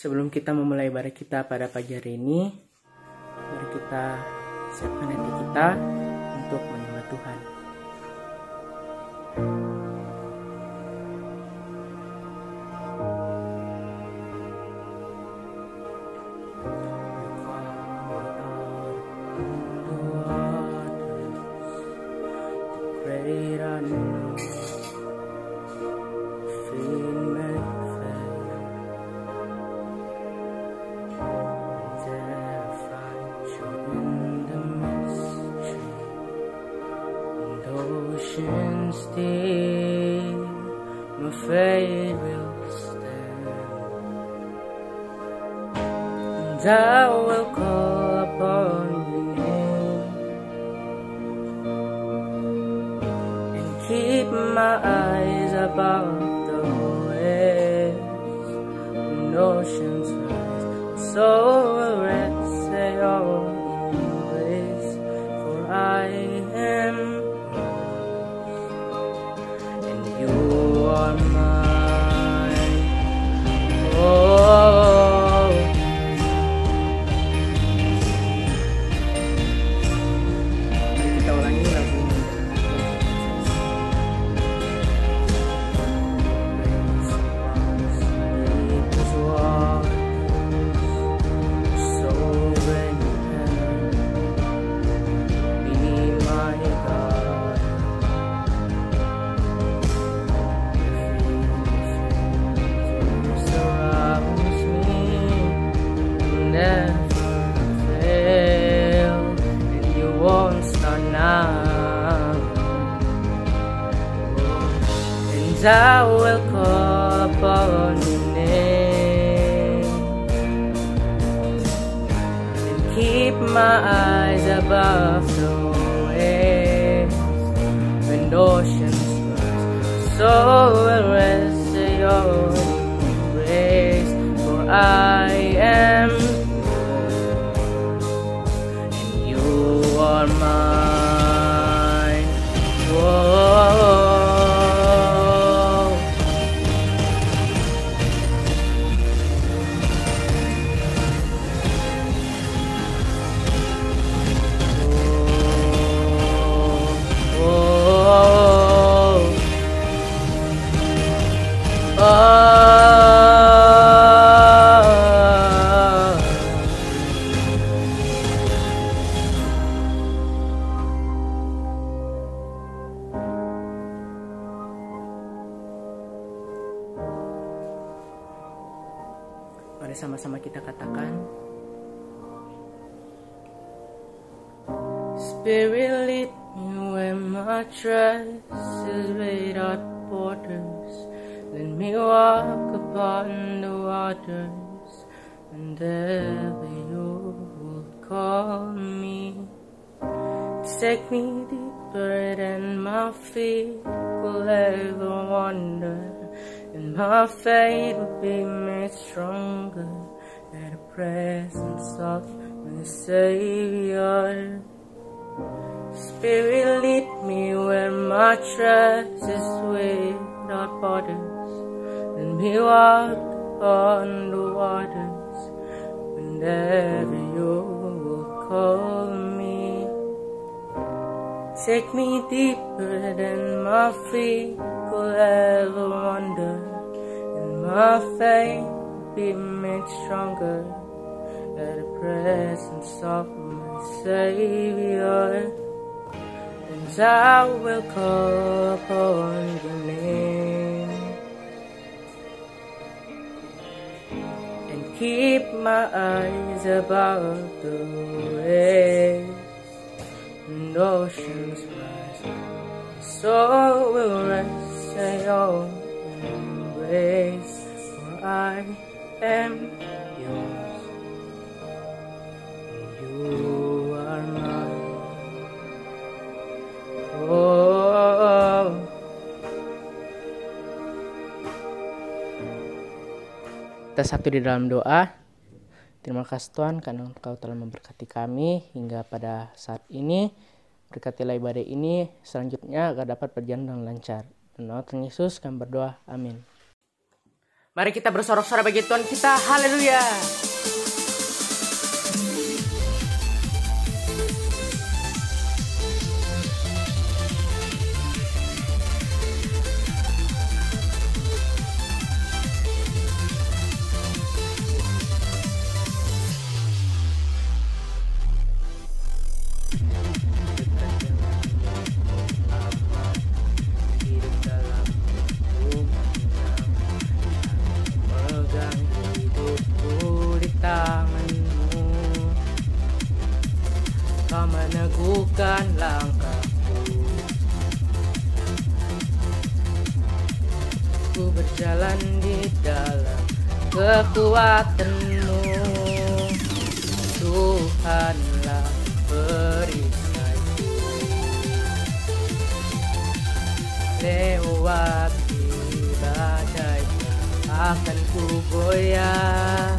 Sebelum kita memulai ibadah kita pada pagi hari ini, mari kita siapkan hati kita untuk menyembah Tuhan. Still, my faith will stand, and I will call upon your name, and keep my eyes above the waves. When oceans rise, my soul will rest at your embrace, for I am you are mine. Oh, kita ulangi lagu ini. I will call upon your name, and keep my eyes above the waves. When oceans rise, so will rest at your embrace, for I am yours, and you are mine. Whoa. Mari sama-sama kita katakan, Spirit lead me where my trust is without borders. Let me walk upon the waters whenever you will call me. Take me deeper than my feet will ever wander, and my faith will be made stronger at the presence of my Savior. Spirit lead me where my trust is without borders. Let me walk on the waters whenever you will call me. Take me deeper than my feet could ever wander, and my faith will be made stronger at the presence of my Savior. And I will call upon your name, and keep my eyes above the waves. And oceans rise, so will rest at your embrace, for I am yours, and you are mine. Oh, kita satu di dalam doa. Terima kasih Tuhan karena Engkau telah memberkati kami hingga pada saat ini. Berkatilah ibadah ini selanjutnya agar dapat berjalan dengan lancar. Dan Tuhan Yesus kami berdoa. Amin. Mari kita bersorak-sorai bagi Tuhan kita. Haleluya. Kau meneguhkan langkahku, ku berjalan di dalam kekuatan-Mu. Tuhanlah perisaiku, lewati badai akan ku goyah,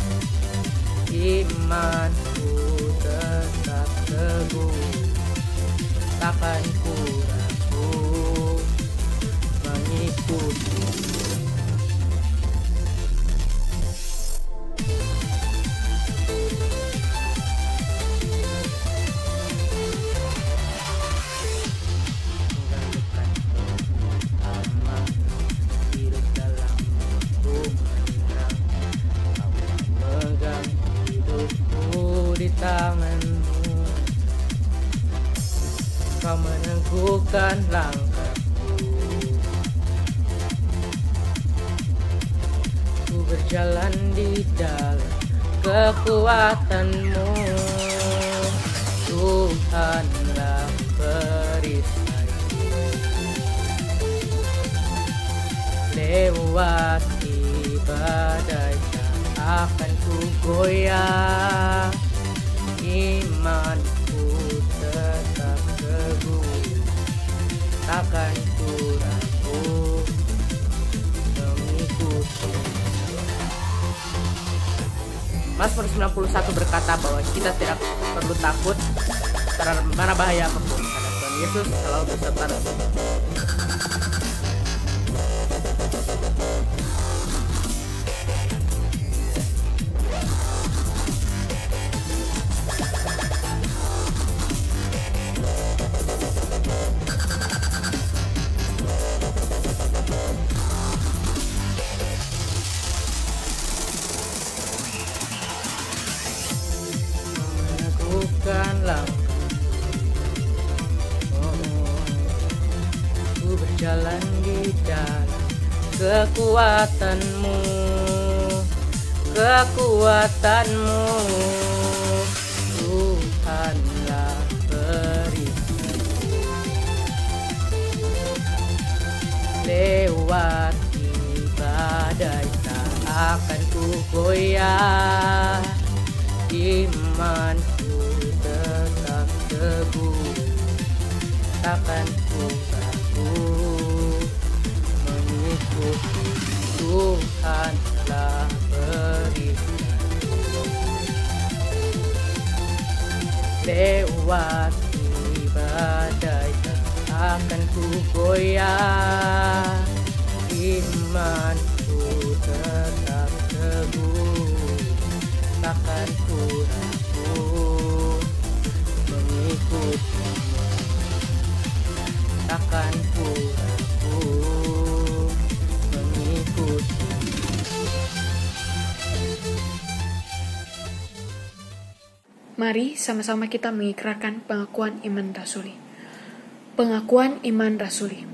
imanku tetap teguh, takkan ku ragu mengikuti. Di tangan-Mu, Kau meneguhkan langkahku, ku berjalan di dalam kekuatan-Mu. Tuhanlah perisaiku, lewati badai tak akan ku goyah, imanku tetap teguh, takkan ku ragu mengikuti. Mazmur 91 berkata bahwa kita tidak perlu takut terhadap mana bahaya apapun, karena Tuhan Yesus selalu beserta kita. Ku berjalan di dalam kekuatan-Mu, kekuatan-Mu. Tuhanlah perisaiku, lewati badai tak akan ku goyah, imanku tetap teguh, takkan ku ragu mengikuti. Tuhanlah perisaiku, lewati badai tak akan ku goyah, imanku tetap teguh, takkan ku ragu mengikuti. Takkan ku ragu mengikuti. Mari sama-sama kita mengikrarkan pengakuan iman rasuli. Pengakuan iman rasuli.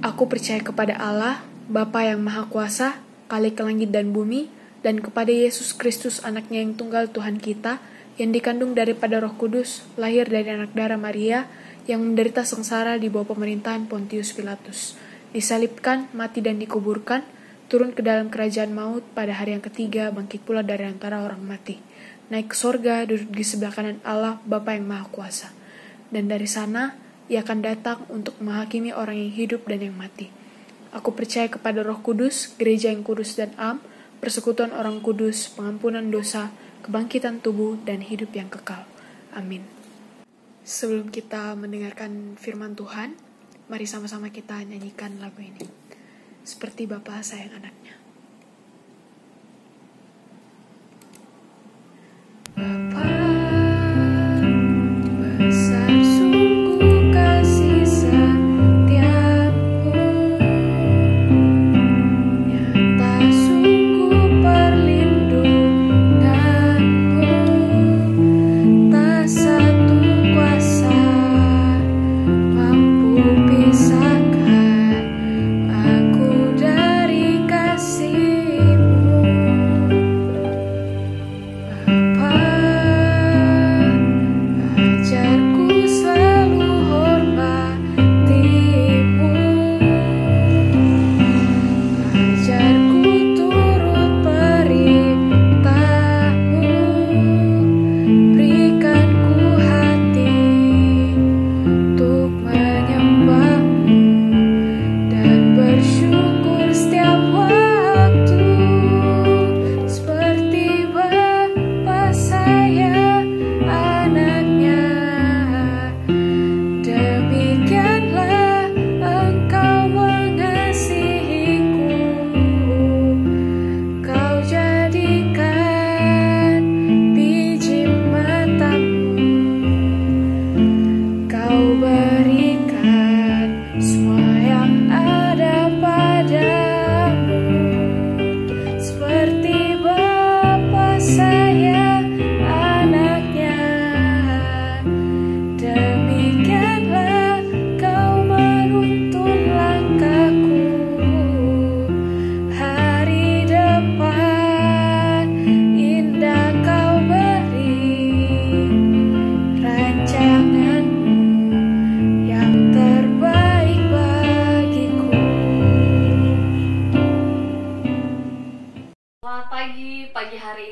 Aku percaya kepada Allah, Bapa yang Maha Kuasa, Khalik langit dan bumi, dan kepada Yesus Kristus anaknya yang tunggal Tuhan kita, yang dikandung daripada Roh Kudus, lahir dari anak darah Maria, yang menderita sengsara di bawah pemerintahan Pontius Pilatus, disalibkan, mati dan dikuburkan, turun ke dalam kerajaan maut, pada hari yang ketiga bangkit pula dari antara orang mati, naik ke sorga, duduk di sebelah kanan Allah, Bapa yang Maha Kuasa. Dan dari sana, Ia akan datang untuk menghakimi orang yang hidup dan yang mati. Aku percaya kepada Roh Kudus, gereja yang kudus dan am, persekutuan orang kudus, pengampunan dosa, kebangkitan tubuh, dan hidup yang kekal. Amin. Sebelum kita mendengarkan firman Tuhan, mari sama-sama kita nyanyikan lagu ini. Seperti Bapa sayang anaknya.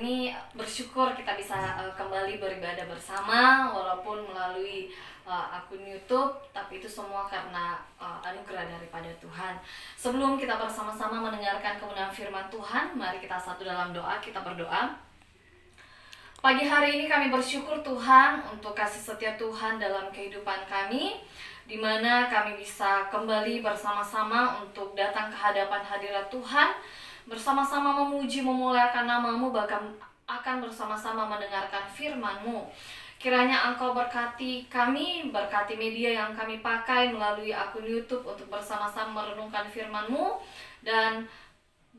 ini bersyukur kita bisa kembali beribadah bersama, walaupun melalui akun YouTube, tapi itu semua karena anugerah daripada Tuhan. Sebelum kita bersama-sama mendengarkan kebenaran firman Tuhan, mari kita satu dalam doa, kita berdoa. Pagi hari ini kami bersyukur Tuhan untuk kasih setia Tuhan dalam kehidupan kami, di mana kami bisa kembali bersama-sama untuk datang ke hadapan hadirat Tuhan, bersama-sama memuji, memuliakan nama-Mu, bahkan akan bersama-sama mendengarkan firman-Mu. Kiranya Engkau berkati kami, berkati media yang kami pakai melalui akun YouTube untuk bersama-sama merenungkan firman-Mu, dan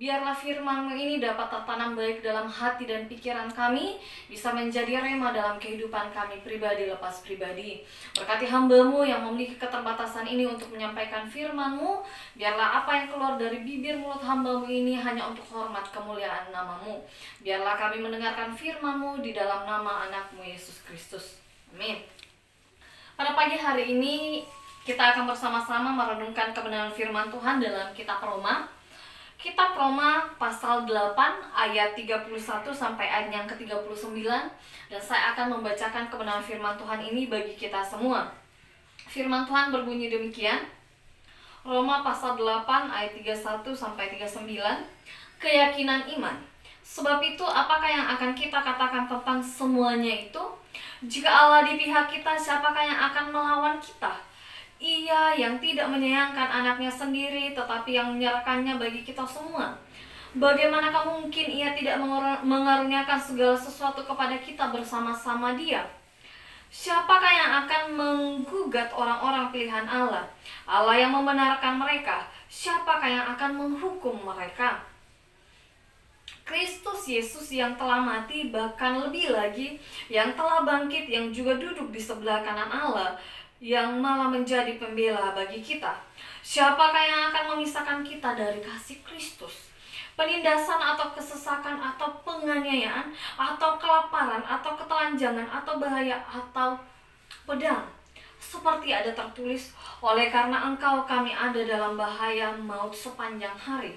biarlah firman-Mu ini dapat tertanam baik dalam hati dan pikiran kami, bisa menjadi rema dalam kehidupan kami pribadi lepas pribadi. Berkati hamba-Mu yang memiliki keterbatasan ini untuk menyampaikan firman-Mu. Biarlah apa yang keluar dari bibir mulut hamba-Mu ini hanya untuk hormat kemuliaan nama-Mu. Biarlah kami mendengarkan firman-Mu di dalam nama anak-Mu Yesus Kristus. Amin. Pada pagi hari ini kita akan bersama-sama merenungkan kebenaran firman Tuhan dalam kitab Roma. Kitab Roma pasal 8 ayat 31 sampai ayat yang ke-39, dan saya akan membacakan kebenaran firman Tuhan ini bagi kita semua. Firman Tuhan berbunyi demikian. Roma pasal 8 ayat 31 sampai 39. Keyakinan iman. Sebab itu apakah yang akan kita katakan tentang semuanya itu? Jika Allah di pihak kita, siapakah yang akan melawan kita? Ia yang tidak menyayangkan anaknya sendiri, tetapi yang menyerahkannya bagi kita semua. Bagaimanakah mungkin ia tidak mengaruniakan segala sesuatu kepada kita bersama-sama Dia? Siapakah yang akan menggugat orang-orang pilihan Allah? Allah yang membenarkan mereka. Siapakah yang akan menghukum mereka? Kristus Yesus yang telah mati, bahkan lebih lagi, yang telah bangkit, yang juga duduk di sebelah kanan Allah, yang malah menjadi pembela bagi kita. Siapakah yang akan memisahkan kita dari kasih Kristus? Penindasan atau kesesakan atau penganiayaan atau kelaparan atau ketelanjangan atau bahaya atau pedang? Seperti ada tertulis, oleh karena Engkau kami ada dalam bahaya maut sepanjang hari.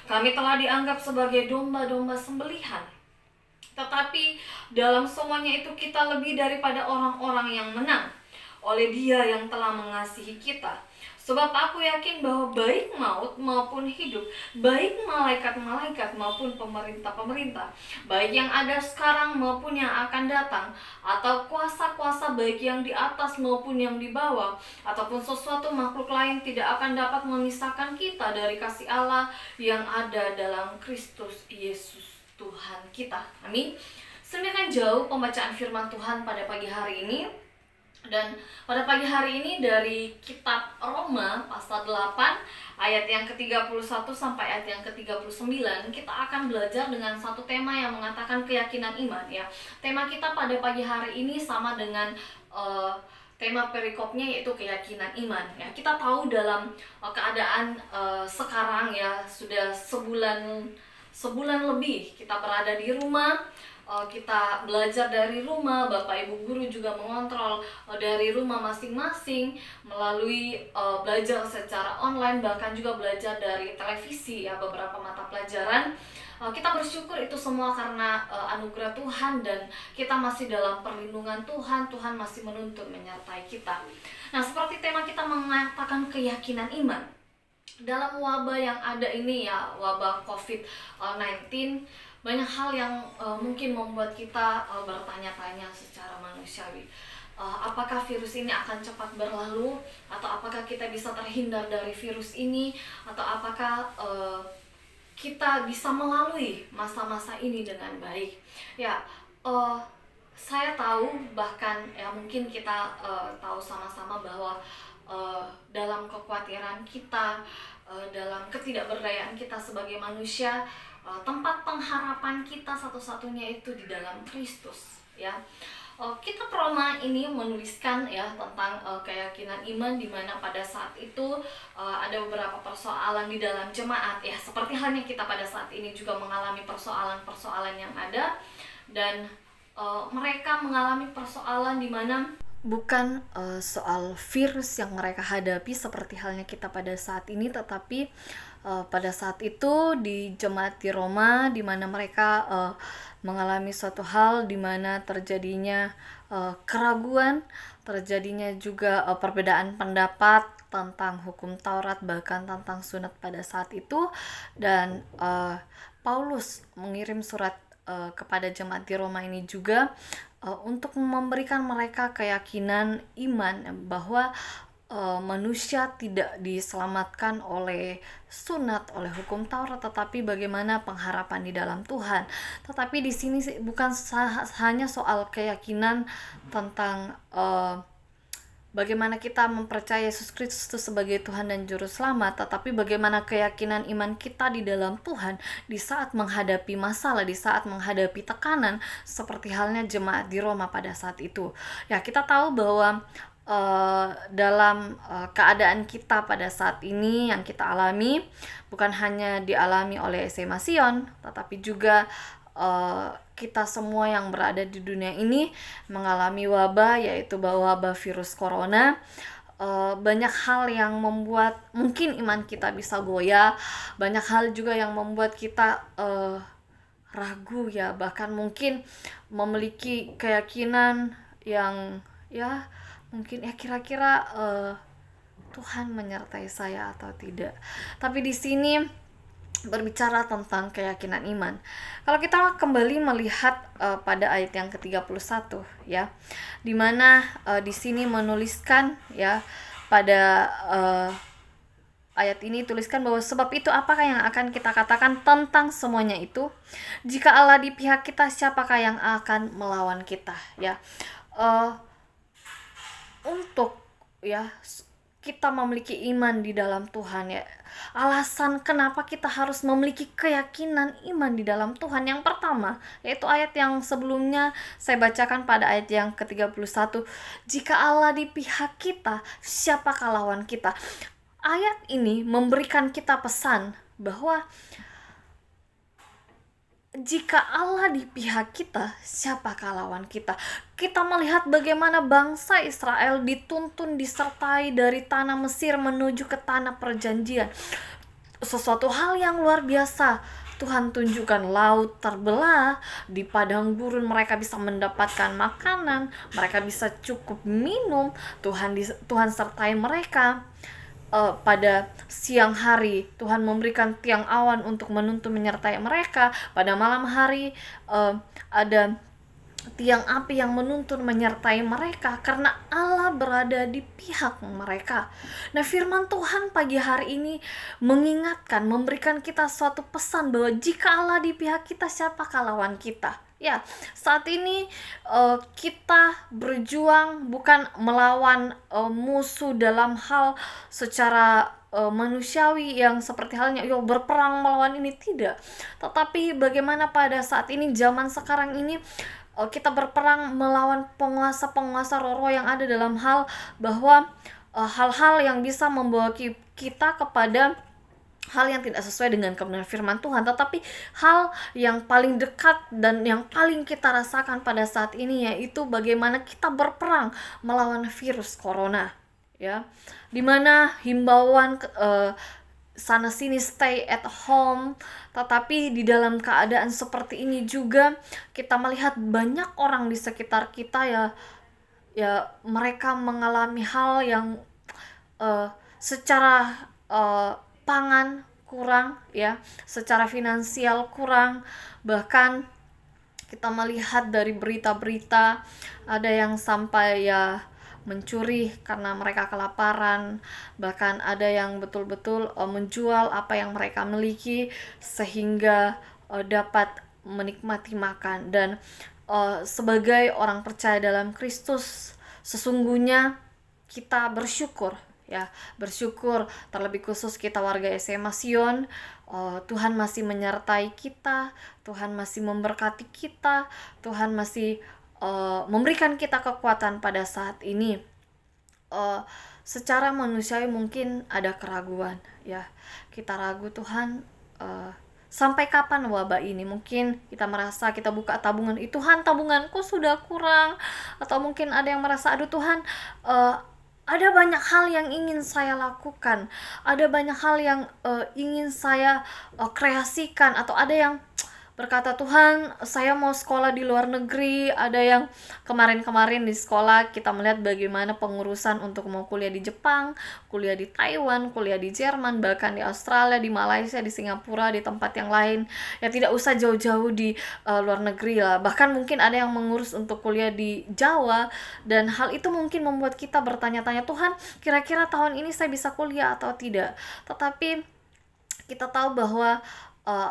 Kami telah dianggap sebagai domba-domba sembelihan. Tetapi dalam semuanya itu kita lebih daripada orang-orang yang menang, oleh Dia yang telah mengasihi kita. Sebab aku yakin bahwa baik maut maupun hidup, baik malaikat-malaikat maupun pemerintah-pemerintah, baik yang ada sekarang maupun yang akan datang, atau kuasa-kuasa baik yang di atas maupun yang di bawah, ataupun sesuatu makhluk lain tidak akan dapat memisahkan kita dari kasih Allah yang ada dalam Kristus Yesus Tuhan kita. Amin. Sedemikian jauh pembacaan firman Tuhan pada pagi hari ini. Dan pada pagi hari ini dari kitab Roma pasal 8 ayat yang ke-31 sampai ayat yang ke-39, kita akan belajar dengan satu tema yang mengatakan keyakinan iman ya. Tema kita pada pagi hari ini sama dengan tema perikopnya, yaitu keyakinan iman ya. Kita tahu dalam keadaan sekarang ya, sudah sebulan lebih kita berada di rumah. Kita belajar dari rumah, Bapak Ibu guru juga mengontrol dari rumah masing-masing melalui belajar secara online, bahkan juga belajar dari televisi ya, beberapa mata pelajaran. Kita bersyukur itu semua karena anugerah Tuhan, dan kita masih dalam perlindungan Tuhan. Tuhan masih menuntun menyertai kita. Nah, seperti tema kita mengatakan keyakinan iman. Dalam wabah yang ada ini ya, wabah COVID-19, banyak hal yang mungkin membuat kita bertanya-tanya secara manusiawi. Apakah virus ini akan cepat berlalu? Atau apakah kita bisa terhindar dari virus ini? Atau apakah kita bisa melalui masa-masa ini dengan baik? Ya, saya tahu, bahkan ya mungkin kita tahu sama-sama bahwa dalam kekhawatiran kita, dalam ketidakberdayaan kita sebagai manusia, tempat pengharapan kita satu-satunya itu di dalam Kristus ya. Kitab Roma ini menuliskan ya tentang keyakinan iman, di mana pada saat itu ada beberapa persoalan di dalam jemaat ya, seperti halnya kita pada saat ini juga mengalami persoalan-persoalan yang ada, dan mereka mengalami persoalan di mana bukan soal virus yang mereka hadapi seperti halnya kita pada saat ini, tetapi pada saat itu di jemaat di Roma, di mana mereka mengalami suatu hal di mana terjadinya keraguan, terjadinya juga perbedaan pendapat tentang hukum Taurat, bahkan tentang sunat pada saat itu. Dan Paulus mengirim surat kepada jemaat di Roma ini juga untuk memberikan mereka keyakinan iman bahwa manusia tidak diselamatkan oleh sunat, oleh hukum Taurat, tetapi bagaimana pengharapan di dalam Tuhan. Tetapi di sini bukan hanya soal keyakinan tentang bagaimana kita mempercayai Yesus Kristus sebagai Tuhan dan Juru Selamat, tetapi bagaimana keyakinan iman kita di dalam Tuhan di saat menghadapi masalah, di saat menghadapi tekanan, seperti halnya jemaat di Roma pada saat itu. Ya, kita tahu bahwa dalam keadaan kita pada saat ini yang kita alami bukan hanya dialami oleh SMA Sion, tetapi juga kita semua yang berada di dunia ini mengalami wabah, yaitu wabah virus corona. Banyak hal yang membuat mungkin iman kita bisa goyah, banyak hal juga yang membuat kita ragu, ya, bahkan mungkin memiliki keyakinan yang ya mungkin kira-kira Tuhan menyertai saya atau tidak. Tapi di sini berbicara tentang keyakinan iman. Kalau kita kembali melihat pada ayat yang ke-31, ya, di mana di sini menuliskan, ya, pada ayat ini tuliskan bahwa sebab itu apakah yang akan kita katakan tentang semuanya itu? Jika Allah di pihak kita, siapakah yang akan melawan kita? Ya, untuk kita memiliki iman di dalam Tuhan, ya, alasan kenapa kita harus memiliki keyakinan iman di dalam Tuhan yang pertama, yaitu ayat yang sebelumnya saya bacakan pada ayat yang ke-31, jika Allah di pihak kita, siapakah lawan kita? Ayat ini memberikan kita pesan bahwa jika Allah di pihak kita, siapakah lawan kita? Kita melihat bagaimana bangsa Israel dituntun disertai dari tanah Mesir menuju ke tanah perjanjian. Sesuatu hal yang luar biasa. Tuhan tunjukkan laut terbelah, di padang gurun mereka bisa mendapatkan makanan, mereka bisa cukup minum, Tuhan sertai mereka. Pada siang hari Tuhan memberikan tiang awan untuk menuntun menyertai mereka. Pada malam hari ada tiang api yang menuntun menyertai mereka, karena Allah berada di pihak mereka. Nah, firman Tuhan pagi hari ini mengingatkan, memberikan kita suatu pesan bahwa jika Allah di pihak kita, siapakah lawan kita? Ya, saat ini kita berjuang bukan melawan musuh dalam hal secara manusiawi yang seperti halnya berperang melawan ini, tidak. Tetapi bagaimana pada saat ini, zaman sekarang ini, kita berperang melawan penguasa-penguasa roh-roh yang ada dalam hal bahwa hal-hal yang bisa membawa kita kepada hal yang tidak sesuai dengan kebenaran firman Tuhan. Tetapi hal yang paling dekat dan yang paling kita rasakan pada saat ini, yaitu bagaimana kita berperang melawan virus corona, ya, dimana himbauan sana sini stay at home. Tetapi di dalam keadaan seperti ini juga kita melihat banyak orang di sekitar kita, ya mereka mengalami hal yang secara pangan kurang, ya, secara finansial kurang. Bahkan kita melihat dari berita-berita ada yang sampai mencuri karena mereka kelaparan, bahkan ada yang betul-betul menjual apa yang mereka miliki sehingga dapat menikmati makan. Dan sebagai orang percaya dalam Kristus, sesungguhnya kita bersyukur, ya, bersyukur terlebih khusus kita warga SMA Sion. Tuhan masih menyertai kita, Tuhan masih memberkati kita, Tuhan masih memberikan kita kekuatan pada saat ini. Secara manusiawi mungkin ada keraguan, ya, kita ragu, Tuhan Sampai kapan wabah ini? Mungkin kita merasa kita buka tabungan, Tuhan tabunganku sudah kurang. Atau mungkin ada yang merasa, aduh Tuhan, ada banyak hal yang ingin saya lakukan, ada banyak hal yang ingin saya kreasikan. Atau ada yang berkata, Tuhan saya mau sekolah di luar negeri. Ada yang kemarin-kemarin di sekolah kita melihat bagaimana pengurusan untuk mau kuliah di Jepang, kuliah di Taiwan, kuliah di Jerman, bahkan di Australia, di Malaysia, di Singapura, di tempat yang lain. Ya tidak usah jauh-jauh di luar negeri lah. Bahkan mungkin ada yang mengurus untuk kuliah di Jawa. Dan hal itu mungkin membuat kita bertanya-tanya, Tuhan kira-kira tahun ini saya bisa kuliah atau tidak. Tetapi kita tahu bahwa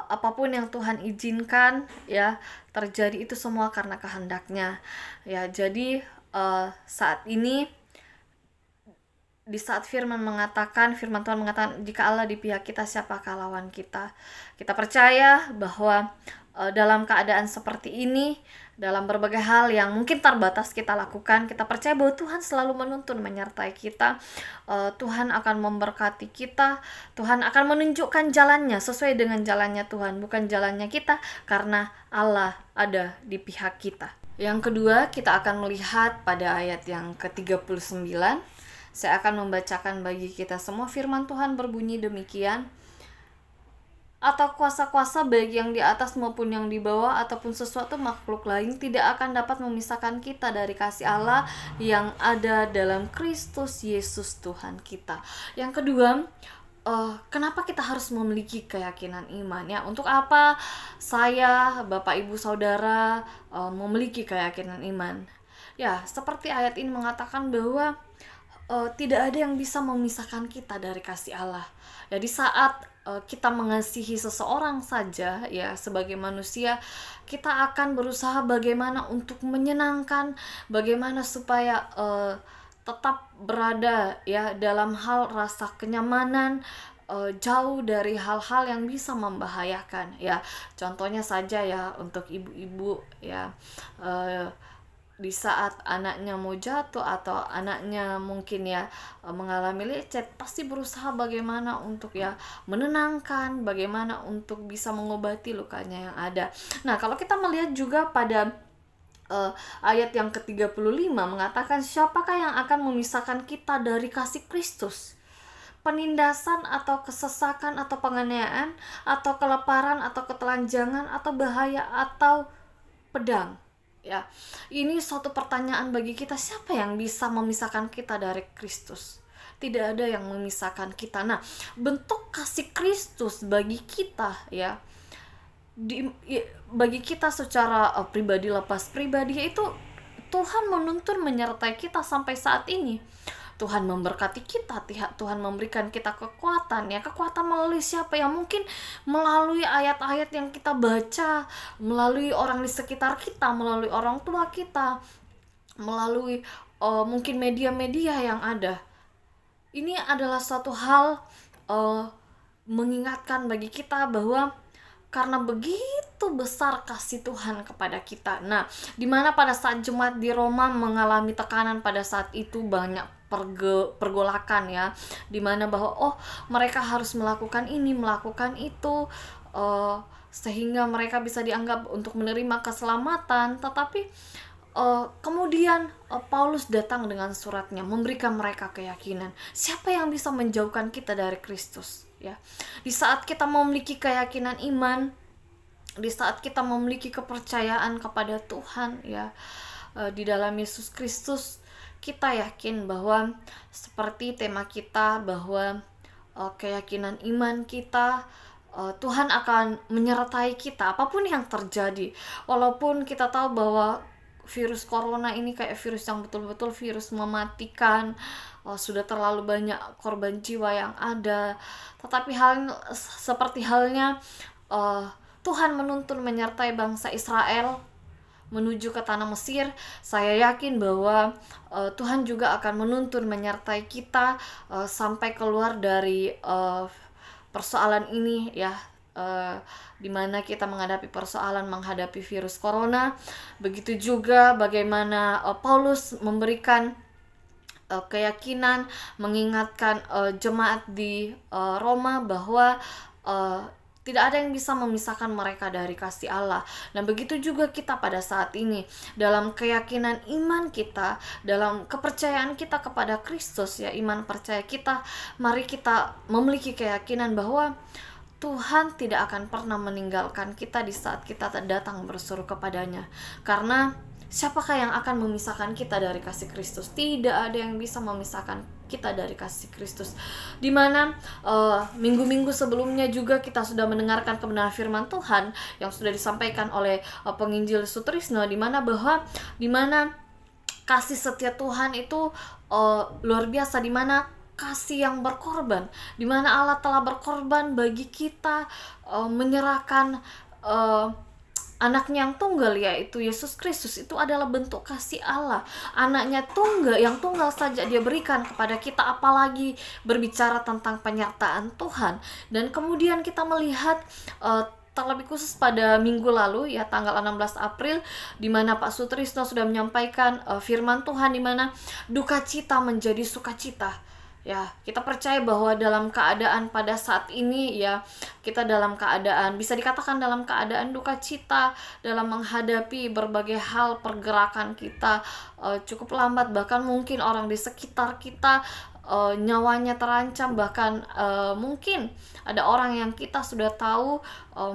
apapun yang Tuhan izinkan ya terjadi itu semua karena kehendaknya ya. Jadi saat ini di saat firman Tuhan mengatakan, jika Allah di pihak kita, siapakah lawan kita? Kita percaya bahwa dalam keadaan seperti ini, dalam berbagai hal yang mungkin terbatas kita lakukan, kita percaya bahwa Tuhan selalu menuntun menyertai kita. Tuhan akan memberkati kita, Tuhan akan menunjukkan jalannya sesuai dengan jalannya Tuhan, bukan jalannya kita, karena Allah ada di pihak kita. Yang kedua, kita akan melihat pada ayat yang ke-39. Saya akan membacakan bagi kita semua. Firman Tuhan berbunyi demikian, atau kuasa-kuasa baik yang di atas maupun yang di bawah ataupun sesuatu makhluk lain tidak akan dapat memisahkan kita dari kasih Allah yang ada dalam Kristus Yesus Tuhan kita. Yang kedua, kenapa kita harus memiliki keyakinan iman ya? Untuk apa saya, Bapak Ibu Saudara, memiliki keyakinan iman? Ya, seperti ayat ini mengatakan bahwa tidak ada yang bisa memisahkan kita dari kasih Allah. Ya, di saat kita mengasihi seseorang saja ya, sebagai manusia kita akan berusaha bagaimana untuk menyenangkan, bagaimana supaya tetap berada ya dalam hal rasa kenyamanan, jauh dari hal-hal yang bisa membahayakan ya. Contohnya saja ya, untuk ibu-ibu ya, di saat anaknya mau jatuh atau anaknya mungkin ya mengalami lecet, pasti berusaha bagaimana untuk ya menenangkan, bagaimana untuk bisa mengobati lukanya yang ada. Nah, kalau kita melihat juga pada ayat yang ke-35 mengatakan, siapakah yang akan memisahkan kita dari kasih Kristus? Penindasan atau kesesakan atau penganiayaan atau kelaparan atau ketelanjangan atau bahaya atau pedang. Ya, ini suatu pertanyaan bagi kita, siapa yang bisa memisahkan kita dari Kristus? Tidak ada yang memisahkan kita. Nah, bentuk kasih Kristus bagi kita ya, bagi kita secara pribadi, lepas pribadi, itu Tuhan menuntun menyertai kita sampai saat ini. Tuhan memberkati kita, Tuhan memberikan kita kekuatan ya. Kekuatan melalui siapa? Ya mungkin melalui ayat-ayat yang kita baca, melalui orang di sekitar kita, melalui orang tua kita, melalui mungkin media-media yang ada. Ini adalah suatu hal mengingatkan bagi kita bahwa karena begitu besar kasih Tuhan kepada kita. Nah, dimana pada saat jemaat di Roma mengalami tekanan pada saat itu, banyak pergolakan ya, dimana bahwa mereka harus melakukan ini, melakukan itu, sehingga mereka bisa dianggap untuk menerima keselamatan. Tetapi kemudian Paulus datang dengan suratnya, memberikan mereka keyakinan. Siapa yang bisa menjauhkan kita dari Kristus ya? Di saat kita memiliki keyakinan iman, di saat kita memiliki kepercayaan kepada Tuhan ya, di dalam Yesus Kristus, kita yakin bahwa seperti tema kita, bahwa keyakinan iman kita, Tuhan akan menyertai kita apapun yang terjadi. Walaupun kita tahu bahwa virus corona ini kayak virus yang betul-betul virus mematikan, sudah terlalu banyak korban jiwa yang ada, tetapi seperti halnya Tuhan menuntun menyertai bangsa Israel menuju ke tanah Mesir. Saya yakin bahwa Tuhan juga akan menuntun menyertai kita sampai keluar dari persoalan ini ya, di mana kita menghadapi persoalan menghadapi virus corona. Begitu juga bagaimana Paulus memberikan keyakinan, mengingatkan jemaat di Roma bahwa Tidak ada yang bisa memisahkan mereka dari kasih Allah. Dan begitu juga kita pada saat ini, dalam keyakinan iman kita, dalam kepercayaan kita kepada Kristus, ya, iman percaya kita, mari kita memiliki keyakinan bahwa Tuhan tidak akan pernah meninggalkan kita di saat kita datang berseru kepadanya. Karena siapakah yang akan memisahkan kita dari kasih Kristus? Tidak ada yang bisa memisahkan kita dari kasih Kristus. Dimana minggu-minggu sebelumnya juga kita sudah mendengarkan kebenaran firman Tuhan yang sudah disampaikan oleh penginjil Sutrisno, dimana kasih setia Tuhan itu luar biasa, dimana kasih yang berkorban, dimana Allah telah berkorban bagi kita, menyerahkan anaknya yang tunggal, yaitu Yesus Kristus. Itu adalah bentuk kasih Allah. Anaknya yang tunggal saja Dia berikan kepada kita, apalagi berbicara tentang penyertaan Tuhan. Dan kemudian kita melihat terlebih khusus pada minggu lalu, ya, tanggal 16 April, di mana Pak Sutrisno sudah menyampaikan firman Tuhan, di mana duka cita menjadi sukacita. Ya, kita percaya bahwa dalam keadaan pada saat ini, ya, kita dalam keadaan, bisa dikatakan dalam keadaan duka cita, dalam menghadapi berbagai hal. Pergerakan kita cukup lambat, bahkan mungkin orang di sekitar kita nyawanya terancam, bahkan mungkin ada orang yang kita sudah tahu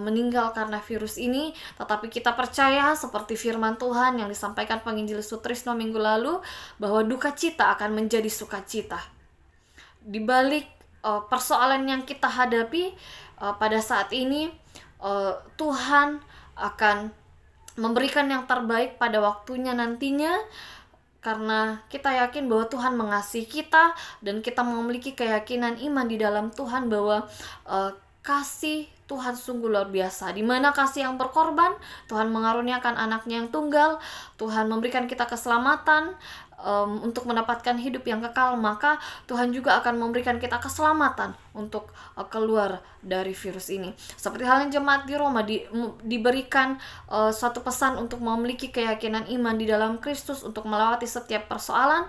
meninggal karena virus ini. Tetapi kita percaya seperti firman Tuhan yang disampaikan penginjil Sutrisno minggu lalu, bahwa duka cita akan menjadi sukacita. Di balik persoalan yang kita hadapi pada saat ini, Tuhan akan memberikan yang terbaik pada waktunya nantinya, karena kita yakin bahwa Tuhan mengasihi kita, dan kita memiliki keyakinan iman di dalam Tuhan bahwa kasih Tuhan sungguh luar biasa. Di mana kasih yang berkorban, Tuhan mengaruniakan anaknya yang tunggal, Tuhan memberikan kita keselamatan untuk mendapatkan hidup yang kekal, maka Tuhan juga akan memberikan kita keselamatan untuk keluar dari virus ini. Seperti halnya jemaat di Roma diberikan suatu pesan untuk memiliki keyakinan iman di dalam Kristus untuk melewati setiap persoalan.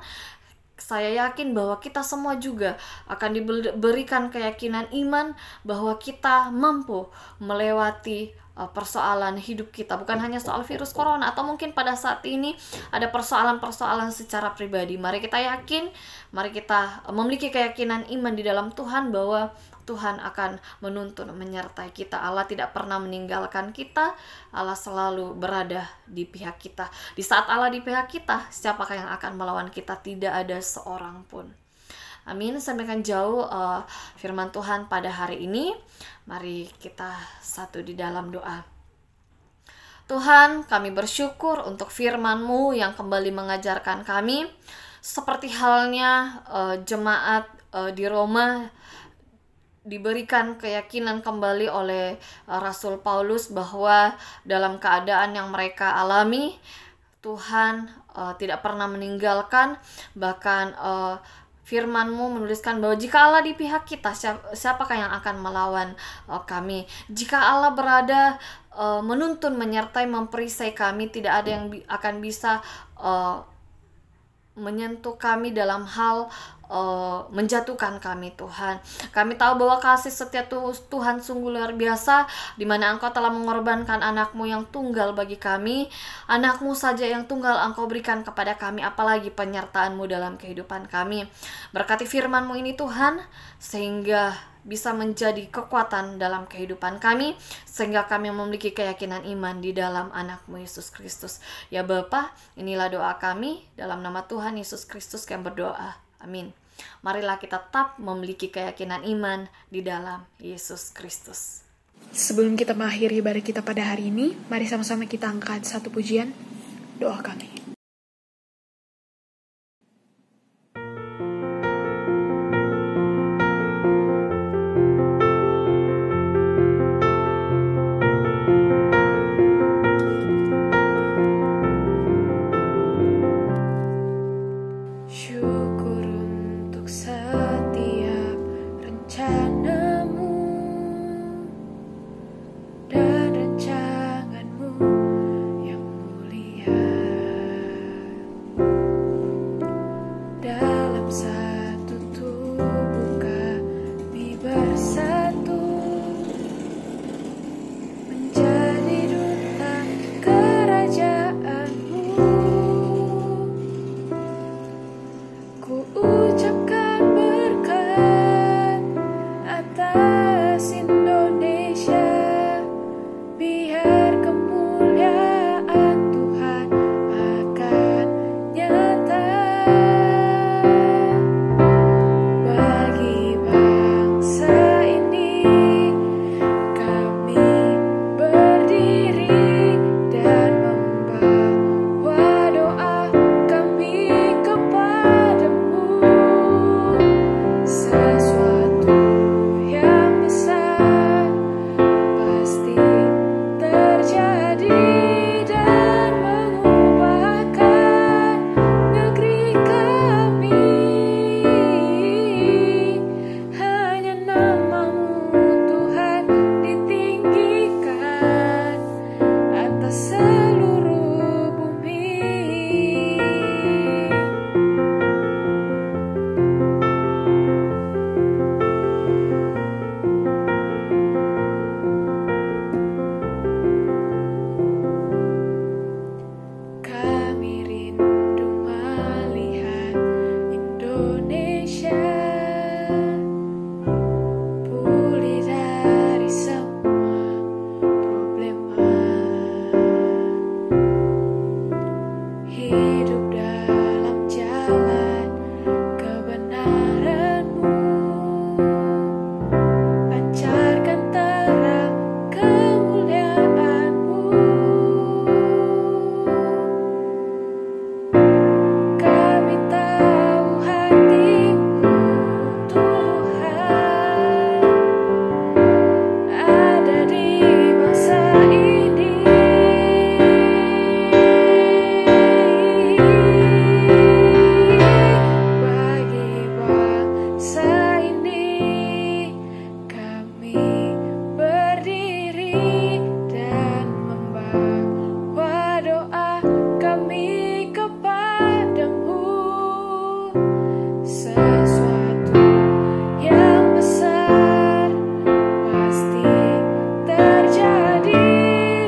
Saya yakin bahwa kita semua juga akan diberikan keyakinan iman bahwa kita mampu melewati persoalan hidup kita, bukan hanya soal virus corona, atau mungkin pada saat ini ada persoalan-persoalan secara pribadi. Mari kita yakin, mari kita memiliki keyakinan iman di dalam Tuhan bahwa Tuhan akan menuntun, menyertai kita. Allah tidak pernah meninggalkan kita, Allah selalu berada di pihak kita. Di saat Allah di pihak kita, siapakah yang akan melawan kita? Tidak ada seorang pun. Amin. Sampaikan jauh firman Tuhan pada hari ini. Mari kita satu di dalam doa. Tuhan, kami bersyukur untuk firman-Mu yang kembali mengajarkan kami, seperti halnya jemaat di Roma diberikan keyakinan kembali oleh Rasul Paulus bahwa dalam keadaan yang mereka alami, Tuhan tidak pernah meninggalkan. Bahkan firman-Mu menuliskan bahwa jika Allah di pihak kita, siapakah yang akan melawan kami? Jika Allah berada menuntun, menyertai, memperisai kami, tidak ada yang akan bisa menyentuh kami dalam hal menjatuhkan kami. Tuhan, kami tahu bahwa kasih setia Tuhan sungguh luar biasa, di mana Engkau telah mengorbankan anak-Mu yang tunggal bagi kami. Anak-Mu saja yang tunggal Engkau berikan kepada kami, apalagi penyertaan-Mu dalam kehidupan kami. Berkati firman-Mu ini Tuhan, sehingga bisa menjadi kekuatan dalam kehidupan kami, sehingga kami memiliki keyakinan iman di dalam anak-Mu Yesus Kristus. Ya Bapa, inilah doa kami, dalam nama Tuhan Yesus Kristus kami berdoa. Amin. Marilah kita tetap memiliki keyakinan iman di dalam Yesus Kristus. Sebelum kita mengakhiri ibadah kita pada hari ini, mari sama-sama kita angkat satu pujian, doa kami. Dan rancangan-Mu yang mulia. hidup dalam jalan kebenaran-Mu. Pancarkan terang kemuliaan-Mu. Kami tahu hati-Mu, Tuhan, ada di masa ini. Bagi bangsa ini, kami berdiri dan membawa doa kami kepadamu. Sesuatu yang besar pasti terjadi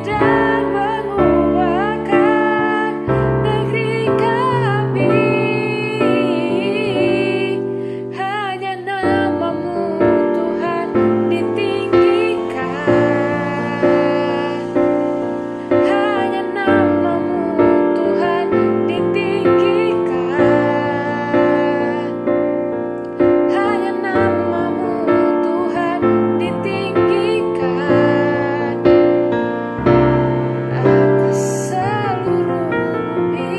dan mengubahkan negeri kami. Hanya nama-Mu, Tuhan, ditinggikan. Hanya nama-Mu, Tuhan, ditinggikan. Hanya nama-Mu, Tuhan, ditinggikan atas seluruh bumi.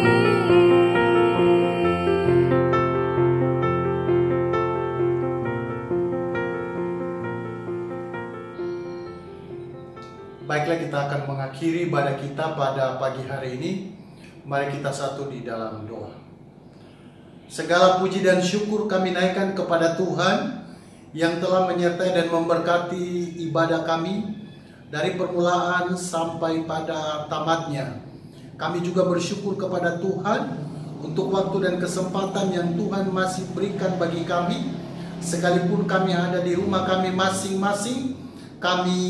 Baiklah, kita akan mengakhiri ibadah kita pada pagi hari ini. Mari kita satu di dalam doa. Segala puji dan syukur kami naikkan kepada Tuhan yang telah menyertai dan memberkati ibadah kami dari permulaan sampai pada tamatnya. Kami juga bersyukur kepada Tuhan untuk waktu dan kesempatan yang Tuhan masih berikan bagi kami. Sekalipun kami ada di rumah kami masing-masing, kami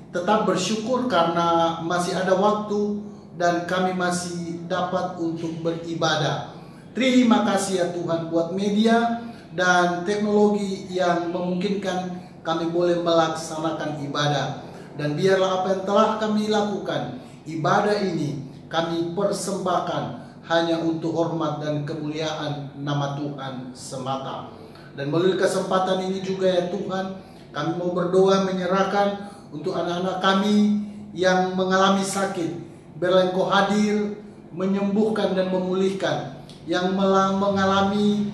tetap bersyukur karena masih ada waktu dan kami masih dapat untuk beribadah. Terima kasih ya Tuhan buat media dan teknologi yang memungkinkan kami boleh melaksanakan ibadah. Dan biarlah apa yang telah kami lakukan, ibadah ini kami persembahkan hanya untuk hormat dan kemuliaan nama Tuhan semata. Dan melalui kesempatan ini juga ya Tuhan, kami mau berdoa menyerahkan untuk anak-anak kami yang mengalami sakit. Biarlah Engkau hadir, menyembuhkan dan memulihkan. Yang mengalami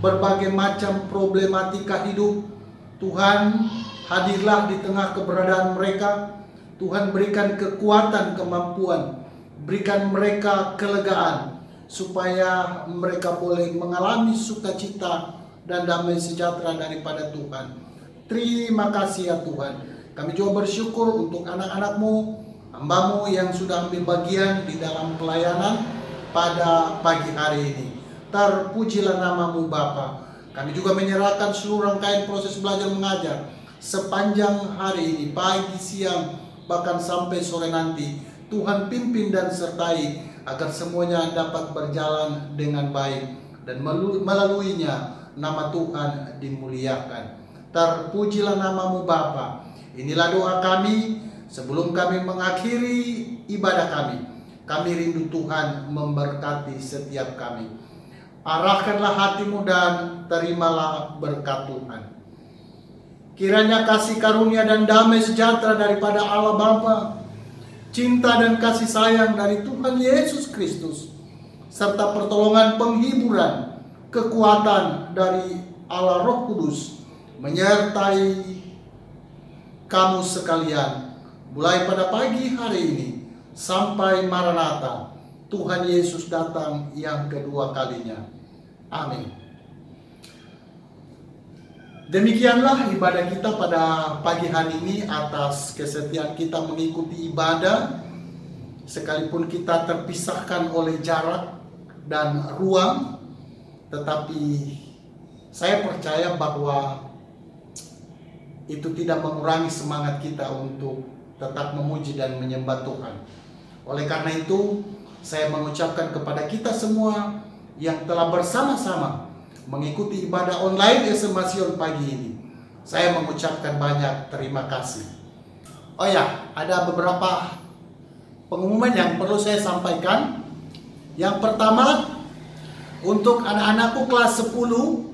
berbagai macam problematika hidup, Tuhan hadirlah di tengah keberadaan mereka. Tuhan berikan kekuatan, kemampuan, berikan mereka kelegaan, supaya mereka boleh mengalami sukacita dan damai sejahtera daripada Tuhan. Terima kasih ya Tuhan. Kami juga bersyukur untuk anak-anak-Mu, hamba-Mu yang sudah ambil bagian di dalam pelayanan pada pagi hari ini. Terpujilah nama-Mu Bapa. Kami juga menyerahkan seluruh rangkaian proses belajar mengajar sepanjang hari ini, pagi, siang, bahkan sampai sore nanti. Tuhan pimpin dan sertai agar semuanya dapat berjalan dengan baik dan melaluinya nama Tuhan dimuliakan. Terpujilah nama-Mu Bapa. Inilah doa kami sebelum kami mengakhiri ibadah kami. Kami rindu Tuhan memberkati setiap kami. Arahkanlah hati-Mu dan terimalah berkat Tuhan. Kiranya kasih karunia dan damai sejahtera daripada Allah Bapa, cinta dan kasih sayang dari Tuhan Yesus Kristus, serta pertolongan penghiburan, kekuatan dari Allah Roh Kudus menyertai kamu sekalian, mulai pada pagi hari ini sampai Maranatha, Tuhan Yesus datang yang kedua kalinya. Amin. Demikianlah ibadah kita pada pagi hari ini. Atas kesetiaan kita mengikuti ibadah, sekalipun kita terpisahkan oleh jarak dan ruang, tetapi saya percaya bahwa itu tidak mengurangi semangat kita untuk tetap memuji dan menyembah Tuhan. Oleh karena itu, saya mengucapkan kepada kita semua yang telah bersama-sama mengikuti ibadah online SMA Sion pagi ini, saya mengucapkan banyak terima kasih. Oh ya, ada beberapa pengumuman yang perlu saya sampaikan. Yang pertama, untuk anak-anakku kelas 10,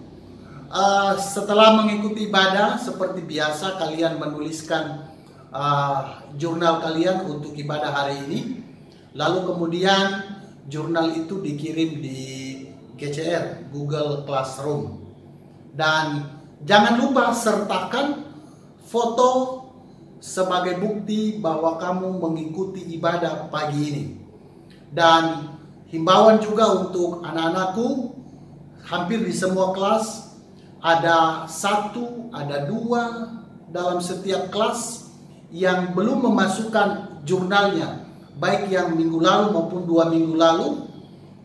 setelah mengikuti ibadah seperti biasa, kalian menuliskan jurnal kalian untuk ibadah hari ini. Lalu kemudian jurnal itu dikirim di GCR, Google Classroom. Dan jangan lupa sertakan foto sebagai bukti bahwa kamu mengikuti ibadah pagi ini. Dan himbauan juga untuk anak-anakku, hampir di semua kelas ada 1, ada 2 dalam setiap kelas yang belum memasukkan jurnalnya, baik yang minggu lalu maupun 2 minggu lalu,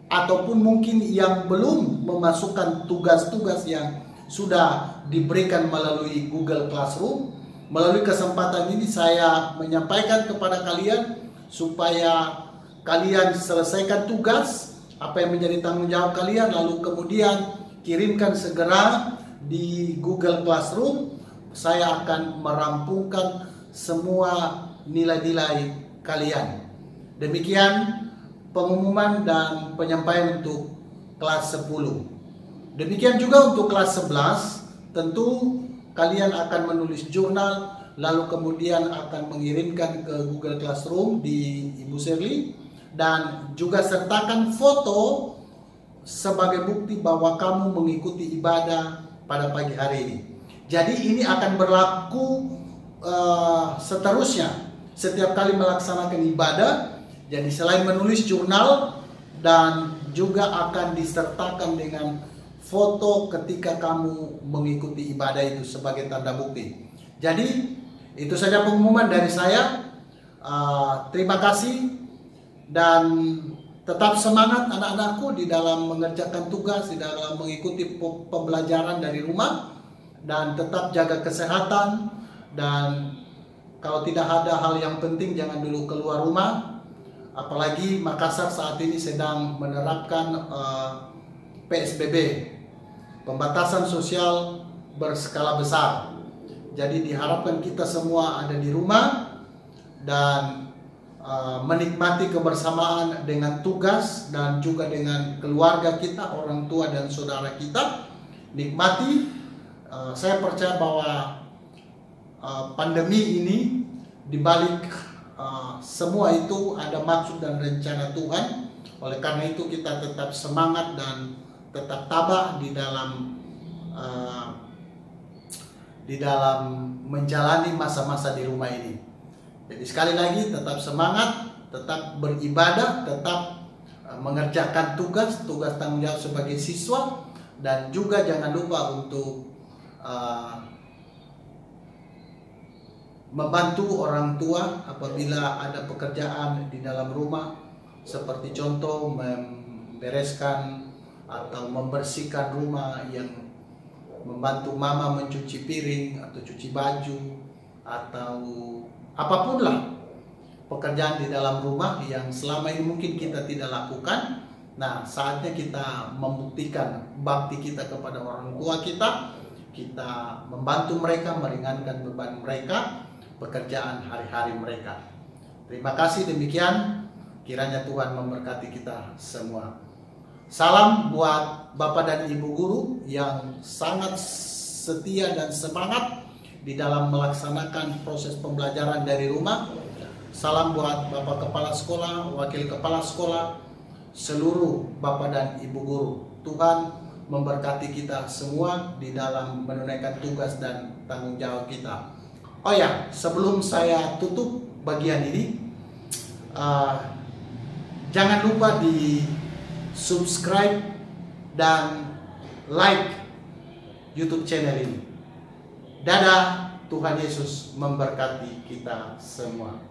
ataupun mungkin yang belum memasukkan tugas-tugas yang sudah diberikan melalui Google Classroom. Melalui kesempatan ini saya menyampaikan kepada kalian supaya kalian selesaikan tugas apa yang menjadi tanggung jawab kalian, lalu kemudian kirimkan segera di Google Classroom. Saya akan merampungkan semua nilai-nilai kalian. Demikian pengumuman dan penyampaian untuk kelas 10. Demikian juga untuk kelas 11, tentu kalian akan menulis jurnal, lalu kemudian akan mengirimkan ke Google Classroom di Ibu Shirley, dan juga sertakan foto sebagai bukti bahwa kamu mengikuti ibadah pada pagi hari ini. Jadi ini akan berlaku seterusnya setiap kali melaksanakan ibadah. Jadi selain menulis jurnal, dan juga akan disertakan dengan foto ketika kamu mengikuti ibadah itu sebagai tanda bukti. Jadi itu saja pengumuman dari saya. Terima kasih dan tetap semangat anak-anakku di dalam mengerjakan tugas, di dalam mengikuti pembelajaran dari rumah, dan tetap jaga kesehatan. Dan kalau tidak ada hal yang penting, jangan dulu keluar rumah. Apalagi Makassar saat ini sedang menerapkan PSBB, pembatasan sosial berskala besar. Jadi diharapkan kita semua ada di rumah dan menikmati kebersamaan dengan tugas dan juga dengan keluarga kita, orang tua dan saudara kita. Nikmati. Saya percaya bahwa pandemi ini dibalik semua itu ada maksud dan rencana Tuhan. Oleh karena itu kita tetap semangat dan tetap tabah di dalam menjalani masa-masa di rumah ini. Jadi sekali lagi tetap semangat, tetap beribadah, tetap mengerjakan tugas tanggung jawab sebagai siswa, dan juga jangan lupa untuk membantu orang tua apabila ada pekerjaan di dalam rumah, seperti contoh membereskan atau membersihkan rumah, yang membantu mama mencuci piring atau cuci baju atau apapun lah pekerjaan di dalam rumah yang selama ini mungkin kita tidak lakukan. Nah, saatnya kita membuktikan bakti kita kepada orang tua kita. Kita membantu mereka, meringankan beban mereka, pekerjaan hari-hari mereka. Terima kasih, demikian. Kiranya Tuhan memberkati kita semua. Salam buat Bapak dan Ibu guru yang sangat setia dan semangat di dalam melaksanakan proses pembelajaran dari rumah. Salam buat Bapak Kepala Sekolah, Wakil Kepala Sekolah, seluruh Bapak dan Ibu guru. Tuhan memberkati kita semua di dalam menunaikan tugas dan tanggung jawab kita. Oh ya, sebelum saya tutup bagian ini, jangan lupa di subscribe dan like YouTube channel ini. Dadah, Tuhan Yesus memberkati kita semua.